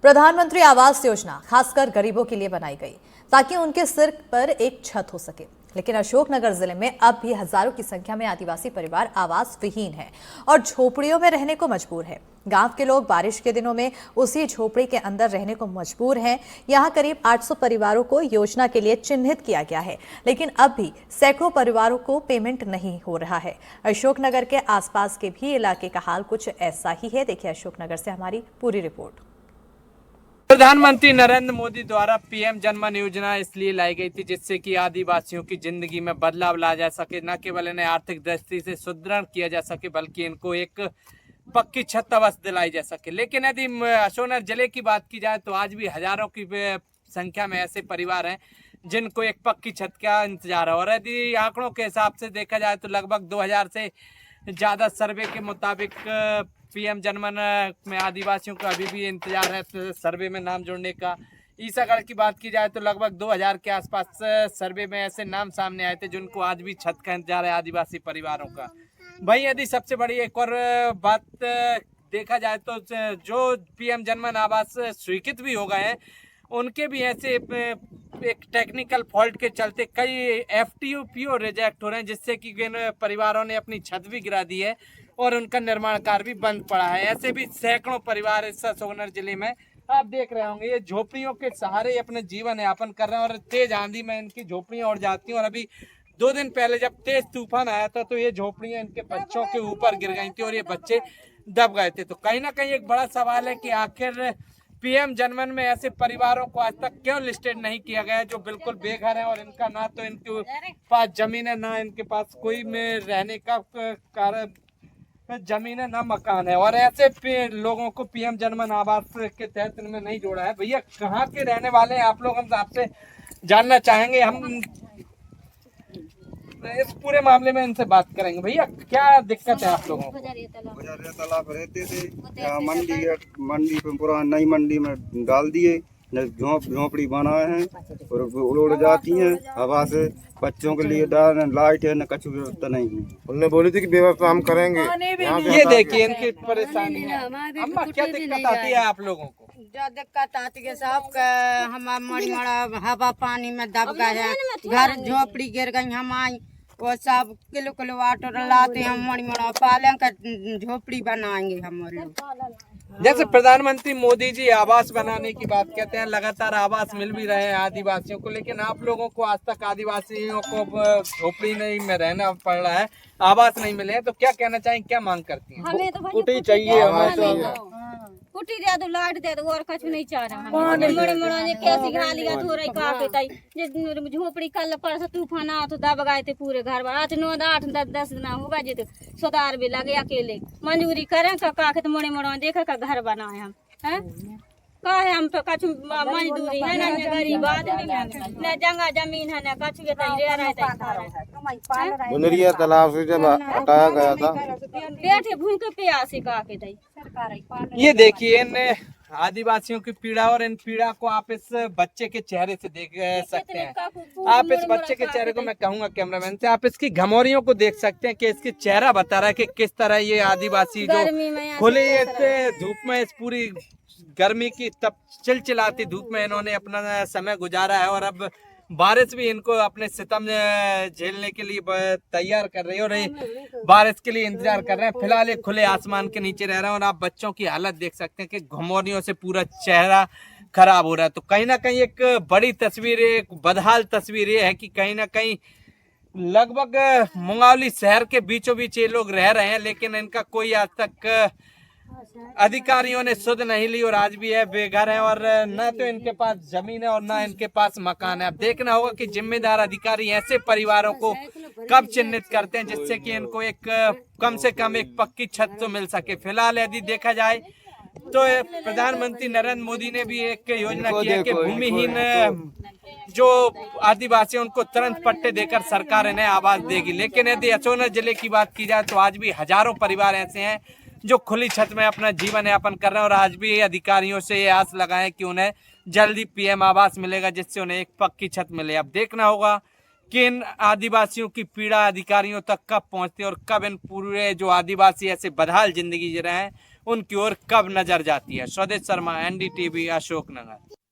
प्रधानमंत्री आवास योजना खासकर गरीबों के लिए बनाई गई ताकि उनके सिर पर एक छत हो सके। लेकिन अशोकनगर जिले में अब भी हजारों की संख्या में आदिवासी परिवार आवास विहीन है और झोपड़ियों में रहने को मजबूर है। गांव के लोग बारिश के दिनों में उसी झोपड़ी के अंदर रहने को मजबूर हैं। यहां करीब 800 परिवारों को योजना के लिए चिन्हित किया गया है, लेकिन अब भी सैकड़ों परिवारों को पेमेंट नहीं हो रहा है। अशोकनगर के आसपास के भी इलाके का हाल कुछ ऐसा ही है। देखिए अशोकनगर से हमारी पूरी रिपोर्ट। प्रधानमंत्री नरेंद्र मोदी द्वारा पीएम जनमन योजना इसलिए लाई गई थी जिससे कि आदिवासियों की जिंदगी में बदलाव ला जा सके। न केवल इन्हें आर्थिक दृष्टि से सुदृढ़ किया जा सके बल्कि इनको एक पक्की छत अवश्य दिलाई जा सके। लेकिन यदि अशोकनगर जिले की बात की जाए तो आज भी हजारों की संख्या में ऐसे परिवार हैं जिनको एक पक्की छत का इंतजार है। और यदि आंकड़ों के हिसाब से देखा जाए तो लगभग 2000 से ज्यादा सर्वे के मुताबिक पीएम जनमन में आदिवासियों का अभी भी इंतजार है सर्वे में नाम जोड़ने का। ईसागढ़ की बात की जाए तो लगभग 2000 के आसपास सर्वे में ऐसे नाम सामने आए थे जिनको आज भी छत का इंतजार है आदिवासी परिवारों का। भाई यदि सबसे बड़ी एक और बात देखा जाए तो जो पीएम जनमन आवास स्वीकृत भी हो गए हैं उनके भी ऐसे एक टेक्निकल फॉल्ट के चलते कई एफटीओ रिजेक्ट हो रहे हैं जिससे कि परिवारों ने अपनी छत भी गिरा दी है और उनका निर्माण कार्य भी बंद पड़ा है। ऐसे भी सैकड़ों परिवार इस अशोकनगर जिले में आप देख रहे होंगे ये झोपड़ियों के सहारे अपने जीवन यापन कर रहे हैं और तेज आंधी में इनकी झोपड़ियां उड़ जाती हैं। और अभी 2 दिन पहले जब तेज तूफान आया था तो ये झोपड़ियां इनके बच्चों के ऊपर गिर गई थी और ये बच्चे दब गए थे। तो कहीं ना कहीं एक बड़ा सवाल है कि आखिर पीएम जनमन में ऐसे परिवारों को आज तक क्यों लिस्टेड नहीं किया गया जो बिल्कुल बेघर है और इनका ना तो इनके पास जमीन है ना इनके पास कोई में रहने का कारण जमीन है ना मकान है। और ऐसे लोगों को पीएम जनमन आवास के तहत इनमें नहीं जोड़ा है। भैया कहाँ के रहने वाले हैं आप लोग, हम आपसे जानना चाहेंगे। हम इस पूरे मामले में इनसे बात करेंगे। भैया क्या दिक्कत है आप लोगों को? तालाब रहते थे यहाँ मंडी पे पूरा नई मंडी में डाल दिए, झोपड़ी बनाए हैं और उड़ जाती हैं हवा से। बच्चों के लिए लाइट है न कछु व्यवस्था नहीं है। उन्होंने बोली थी कि व्यवस्था हम करेंगे। ये देखिए इनकी परेशानी है। अम्मा क्या दिक्कत आती है आप लोगों को? जो दिक्कत आती है सब हम मड़ा हवा पानी में दब गए हैं, घर झोपड़ी गिर गई। हम आई वो सब किलो वाटर लाते हैं, हम मड़ा पालन का झोपड़ी बनाएंगे हम लोग। जैसे प्रधानमंत्री मोदी जी आवास बनाने की बात कहते हैं, लगातार आवास मिल भी रहे हैं आदिवासियों को, लेकिन आप लोगों को आज तक आदिवासियों को झोपड़ी नहीं में रहना पड़ रहा है, आवास नहीं मिले हैं। तो क्या कहना चाहेंगे, क्या मांग करती हैं? हमें तो कुटी चाहिए हमें तो। कुटी दे दो, लाइट दे दो, और कुछ नहीं चाह रहा। मड़े ने कैसी घा लिया थोड़ा का के ताई जे झोपड़ी कल परसों तूफान आ तो दब गए थे पूरे घर में। 8 9 8 10 दिन होगा जे तो सुधार भी लगे अकेले मंजूरी करें का के तो मड़े देखे का घर बनाए हम हैं का है। हम पे कछु मजदूरी है ना, गरीब आदमी है ना, जगह जमीन है ना, कछु के तई रह रहे बुनरिया तालाब से जब हटाया गया था बैठे भूखे प्यासे का के तई। ये देखिए इन आदिवासियों की पीड़ा और इन पीड़ा को आप इस बच्चे के चेहरे से देख सकते हैं। आप इस बच्चे के चेहरे को, मैं कहूंगा कैमरामैन से, आप इसकी घमौरियों को देख सकते हैं कि इसकी चेहरा बता रहा है कि किस तरह ये आदिवासी जो खुले धूप में इस पूरी गर्मी की तब चिलचिलाती धूप में इन्होंने अपना समय गुजारा है और अब बारिश भी इनको अपने सितम झेलने के लिए तैयार कर रही है और बारिश के लिए इंतजार कर रहे हैं। फिलहाल ये खुले आसमान के नीचे रह रहे हैं और आप बच्चों की हालत देख सकते हैं कि घमौरियों से पूरा चेहरा खराब हो रहा है। तो कहीं ना कहीं एक बड़ी तस्वीर, एक बदहाल तस्वीर ये है कि कहीं ना कहीं लगभग मुंगावली शहर के बीचों बीच ये लोग रह रहे हैं, लेकिन इनका कोई आज तक अधिकारियों ने सुध नहीं ली और आज भी है बेघर है और न तो इनके पास जमीन है और न इनके पास मकान है। अब देखना होगा कि जिम्मेदार अधिकारी ऐसे परिवारों को कब चिन्हित करते हैं जिससे कि इनको एक कम से कम एक पक्की छत तो मिल सके। फिलहाल यदि देखा जाए तो प्रधानमंत्री नरेंद्र मोदी ने भी एक योजना की है कि भूमिहीन जो आदिवासी उनको तुरंत पट्टे देकर सरकार इन्हें आवास देगी। लेकिन यदि अशोकनगर जिले की बात की जाए तो आज भी हजारों परिवार ऐसे हैं जो खुली छत में अपना जीवन यापन कर रहे हैं और आज भी अधिकारियों से ये आस लगाएं कि उन्हें जल्दी पीएम आवास मिलेगा जिससे उन्हें एक पक्की छत मिले। अब देखना होगा कि इन आदिवासियों की पीड़ा अधिकारियों तक कब पहुंचती है और कब इन पूरे जो आदिवासी ऐसे बदहाल जिंदगी जी रहे हैं उनकी ओर कब नजर जाती है। स्वदेश शर्मा, NDTV, अशोकनगर।